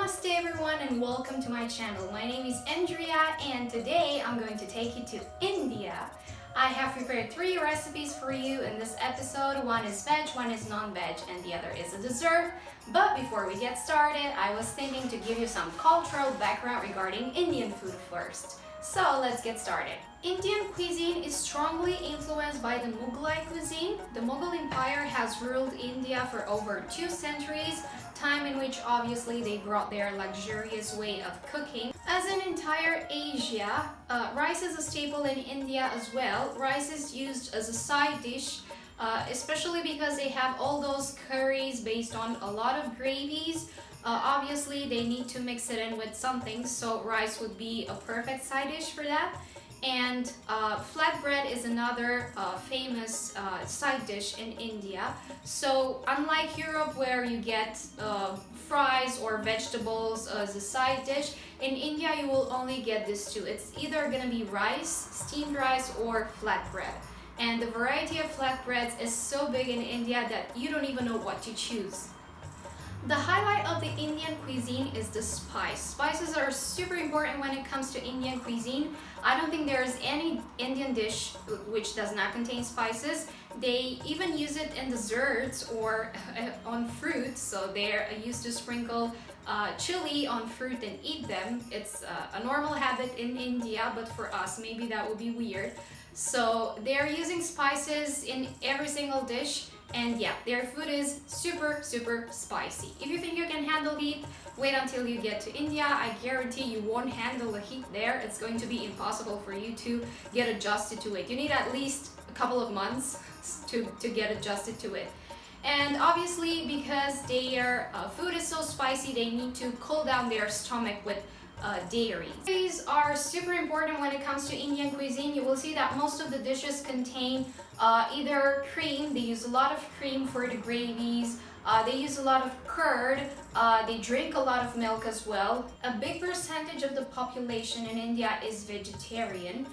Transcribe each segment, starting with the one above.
Namaste everyone and welcome to my channel. My name is Andrea and today I'm going to take you to India. I have prepared 3 recipes for you in this episode. One is veg, one is non-veg, and the other is a dessert. But before we get started, I was thinking to give you some cultural background regarding Indian food first. So let's get started. Indian cuisine is strongly influenced by the Mughlai cuisine. The Mughal Empire has ruled India for over 2 centuries, time in which obviously they brought their luxurious way of cooking. As in entire Asia, rice is a staple in India as well. Rice is used as a side dish, especially because they have all those curries based on a lot of gravies. Obviously they need to mix it in with something, so rice would be a perfect side dish for that. And flatbread is another famous side dish in India. So unlike Europe where you get fries or vegetables as a side dish, in India you will only get these two. It's either gonna be rice, steamed rice, or flatbread. And the variety of flatbreads is so big in India that you don't even know what to choose. The highlight of the Indian cuisine is the spice. Spices are super important when it comes to Indian cuisine. I don't think there is any Indian dish which does not contain spices. They even use it in desserts or on fruit. So they're used to sprinkle chili on fruit and eat them. It's a normal habit in India, but for us maybe that would be weird. So they're using spices in every single dish. And yeah, their food is super spicy. If you think you can handle heat, wait until you get to India. I guarantee you won't handle the heat there. It's going to be impossible for you to get adjusted to it. You need at least a couple of months to get adjusted to it. And obviously because their food is so spicy, they need to cool down their stomach with dairy. Dairies are super important when it comes to Indian cuisine. You will see that most of the dishes contain either cream. They use a lot of cream for the gravies. They use a lot of curd. They drink a lot of milk as well. A big percentage of the population in India is vegetarian.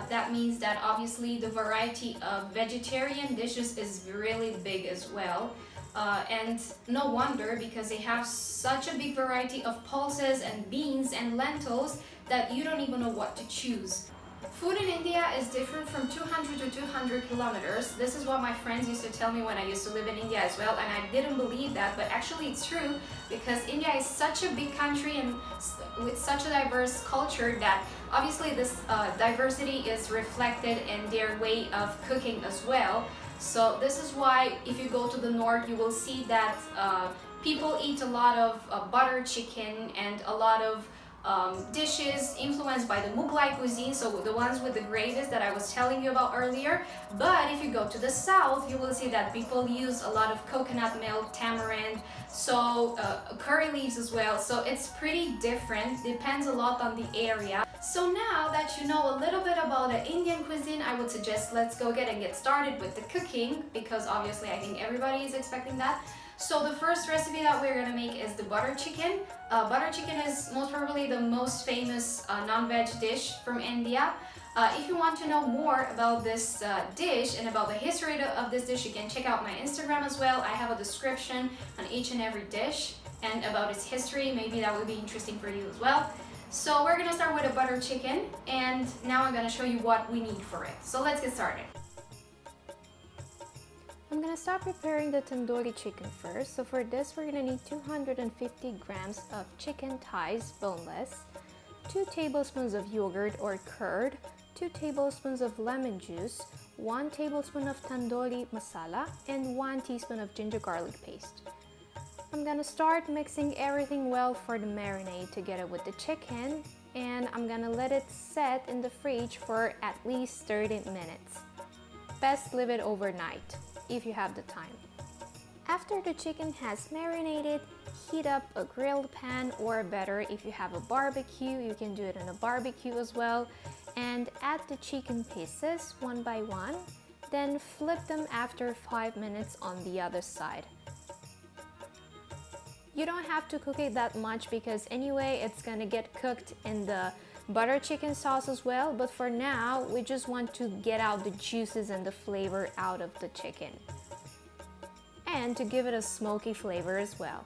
That means that obviously the variety of vegetarian dishes is really big as well. And no wonder, because they have such a big variety of pulses and beans and lentils that you don't even know what to choose. Food in India is different from 200 to 200 kilometers. This is what my friends used to tell me when I used to live in India as well, and I didn't believe that, but actually it's true, because India is such a big country and with such a diverse culture that obviously this diversity is reflected in their way of cooking as well. So this is why if you go to the north, you will see that people eat a lot of butter chicken and a lot of dishes influenced by the Mughlai cuisine, so the ones with the gravies that I was telling you about earlier. But if you go to the south, you will see that people use a lot of coconut milk, tamarind, so curry leaves as well. So it's pretty different, depends a lot on the area. So now that you know a little bit about the Indian cuisine, I would suggest let's go ahead and get started with the cooking, because obviously I think everybody is expecting that. So the first recipe that we're gonna make is the butter chicken. Butter chicken is most probably the most famous non-veg dish from India. If you want to know more about this dish and about the history of this dish, you can check out my Instagram as well. I have a description on each and every dish and about its history. Maybe that would be interesting for you as well. So we're gonna start with a butter chicken, and now I'm gonna show you what we need for it. So let's get started. I'm gonna start preparing the tandoori chicken first. So for this, we're gonna need 250 grams of chicken thighs, boneless, 2 tablespoons of yogurt or curd, 2 tablespoons of lemon juice, 1 tablespoon of tandoori masala, and 1 teaspoon of ginger garlic paste. I'm gonna start mixing everything well for the marinade together with the chicken, and I'm gonna let it set in the fridge for at least 30 minutes. Best leave it overnight if you have the time. After the chicken has marinated, heat up a grilled pan, or better if you have a barbecue, you can do it in a barbecue as well, and add the chicken pieces one by one, then flip them after 5 minutes on the other side. You don't have to cook it that much because anyway it's gonna get cooked in the butter chicken sauce as well, but for now we just want to get out the juices and the flavor out of the chicken, and to give it a smoky flavor as well.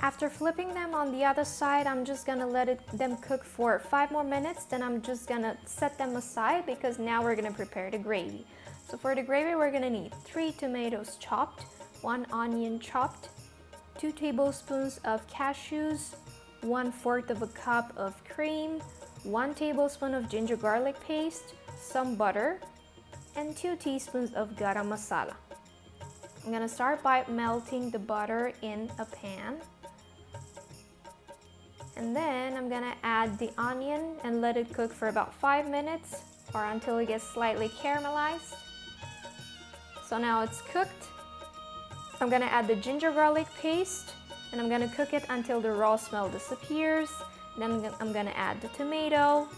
After flipping them on the other side, I'm just gonna let them cook for 5 more minutes. Then I'm just gonna set them aside because now we're gonna prepare the gravy. So for the gravy, we're gonna need 3 tomatoes chopped, 1 onion chopped, 2 tablespoons of cashews, 1/4 of a cup of cream, 1 tablespoon of ginger garlic paste, some butter, and 2 teaspoons of garam masala. I'm gonna start by melting the butter in a pan. And then I'm gonna add the onion and let it cook for about 5 minutes or until it gets slightly caramelized. So now it's cooked. I'm gonna add the ginger garlic paste and I'm gonna cook it until the raw smell disappears. Then I'm gonna add the tomato.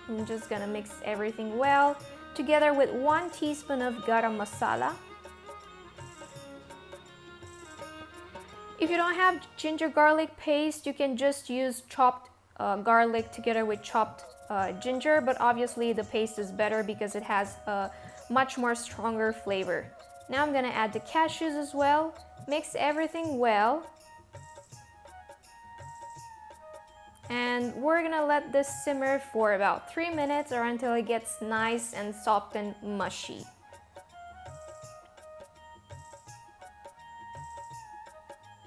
I'm just gonna mix everything well together with 1 teaspoon of garam masala. If you don't have ginger garlic paste, you can just use chopped garlic together with chopped ginger, but obviously the paste is better because it has a much more stronger flavor. Now I'm gonna add the cashews as well. Mix everything well. And we're gonna let this simmer for about 3 minutes or until it gets nice and soft and mushy.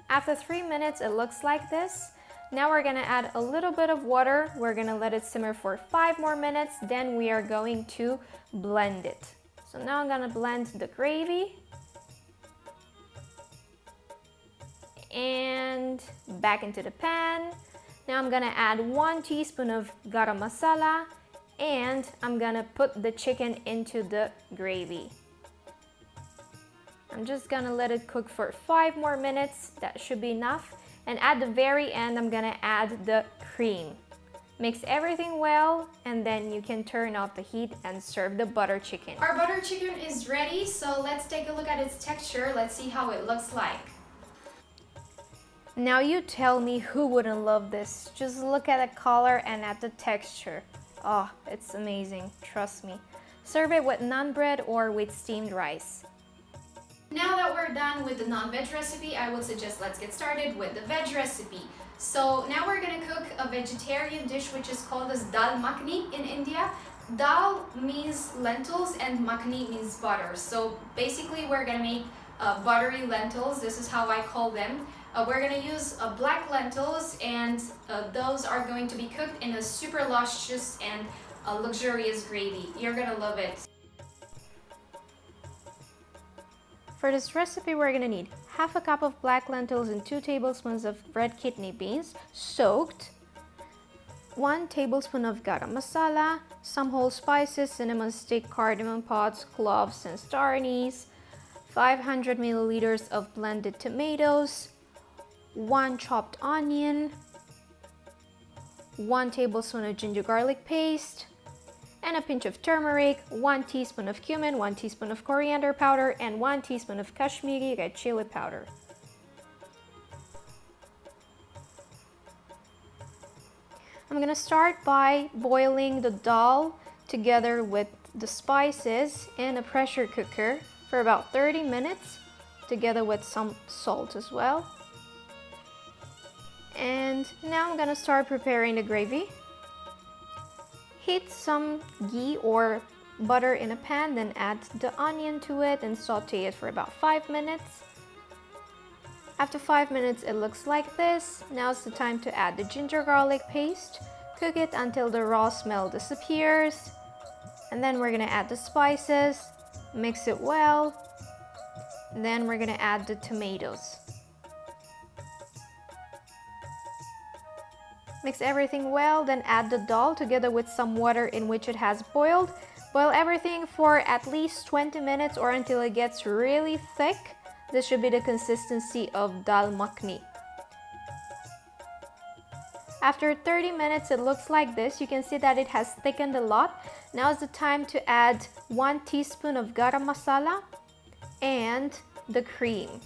After 3 minutes, it looks like this. Now we're gonna add a little bit of water. We're gonna let it simmer for 5 more minutes. Then we are going to blend it. So now I'm gonna blend the gravy. And back into the pan. Now I'm gonna add 1 teaspoon of garam masala. And I'm gonna put the chicken into the gravy. I'm just gonna let it cook for 5 more minutes. That should be enough. And at the very end, I'm gonna add the cream. Mix everything well, and then you can turn off the heat and serve the butter chicken. Our butter chicken is ready, so let's take a look at its texture. Let's see how it looks like. Now you tell me who wouldn't love this. Just look at the color and at the texture. Oh, it's amazing, trust me. Serve it with naan bread or with steamed rice. Now that we're done with the non-veg recipe, I would suggest let's get started with the veg recipe. So now we're gonna cook a vegetarian dish which is called as Dal Makhani in India. Dal means lentils and makhani means butter. So basically we're gonna make buttery lentils. This is how I call them. We're gonna use black lentils, and those are going to be cooked in a super luscious and luxurious gravy. You're gonna love it. For this recipe, we're gonna need half a cup of black lentils and 2 tablespoons of red kidney beans soaked, 1 tablespoon of garam masala, some whole spices, cinnamon stick, cardamom pods, cloves, and star anise, 500 milliliters of blended tomatoes, 1 chopped onion, 1 tablespoon of ginger garlic paste, and a pinch of turmeric, 1 teaspoon of cumin, 1 teaspoon of coriander powder, and 1 teaspoon of Kashmiri red chili powder. I'm gonna start by boiling the dal together with the spices in a pressure cooker for about 30 minutes, together with some salt as well. And now I'm gonna start preparing the gravy. Heat some ghee or butter in a pan, then add the onion to it and saute it for about 5 minutes. After 5 minutes, it looks like this. Now it's the time to add the ginger garlic paste. Cook it until the raw smell disappears. And then we're gonna add the spices, mix it well. Then we're gonna add the tomatoes. Mix everything well, then add the dal together with some water in which it has boiled. Boil everything for at least 20 minutes or until it gets really thick. This should be the consistency of Dal Makhani. After 30 minutes, it looks like this. You can see that it has thickened a lot. Now is the time to add 1 teaspoon of garam masala and the cream.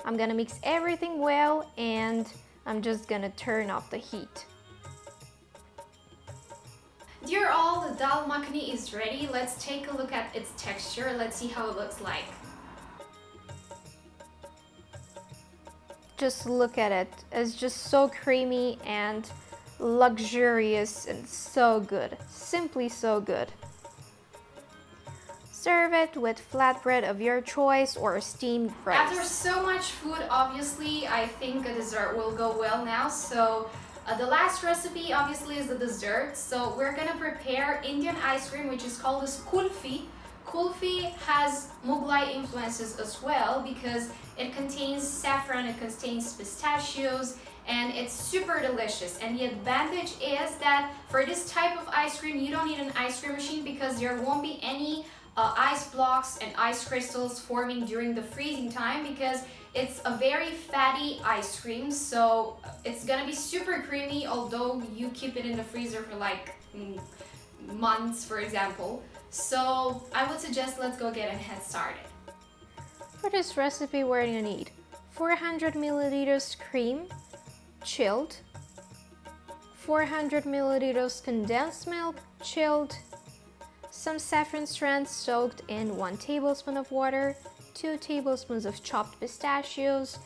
I'm gonna mix everything well, and I'm just gonna turn off the heat. Dear all, the Dal Makhani is ready. Let's take a look at its texture. Let's see how it looks like. Just look at it. It's just so creamy and luxurious and so good. Simply so good. Serve it with flatbread of your choice or steamed rice. After so much food, obviously, I think a dessert will go well now. So the last recipe obviously is the dessert. So we're gonna prepare Indian ice cream, which is called as kulfi. Kulfi has Mughlai influences as well because it contains saffron, it contains pistachios, and it's super delicious. And the advantage is that for this type of ice cream, you don't need an ice cream machine because there won't be any ice blocks and ice crystals forming during the freezing time because it's a very fatty ice cream, so it's gonna be super creamy although you keep it in the freezer for like months, for example. So I would suggest let's go get a head started. For this recipe, we're gonna need 400 milliliters cream, chilled, 400 milliliters condensed milk, chilled, some saffron strands soaked in 1 tablespoon of water, 2 tablespoons of chopped pistachios,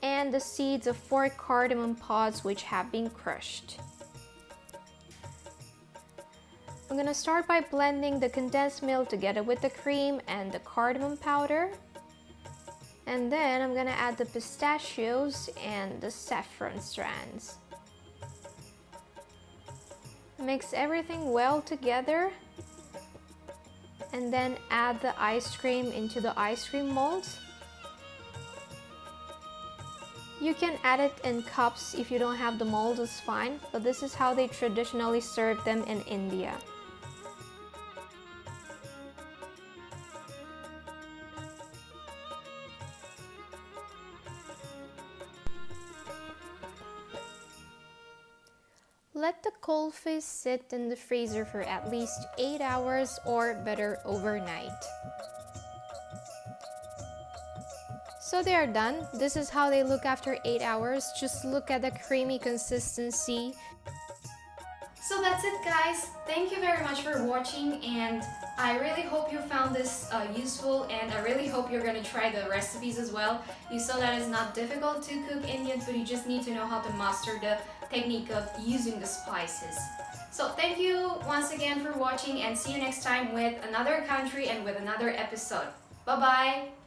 and the seeds of 4 cardamom pods which have been crushed. I'm gonna start by blending the condensed milk together with the cream and the cardamom powder. And then I'm gonna add the pistachios and the saffron strands. Mix everything well together and then add the ice cream into the ice cream molds. You can add it in cups if you don't have the mold, it's fine, but this is how they traditionally serve them in India. Let the kulfi sit in the freezer for at least 8 hours or better overnight. So they are done. This is how they look after 8 hours. Just look at the creamy consistency. So that's it, guys. Thank you very much for watching, and I really hope you found this useful, and I really hope you're gonna try the recipes as well. You saw that it's not difficult to cook Indian food, you just need to know how to master the technique of using the spices. So thank you once again for watching, and see you next time with another country and with another episode. Bye bye!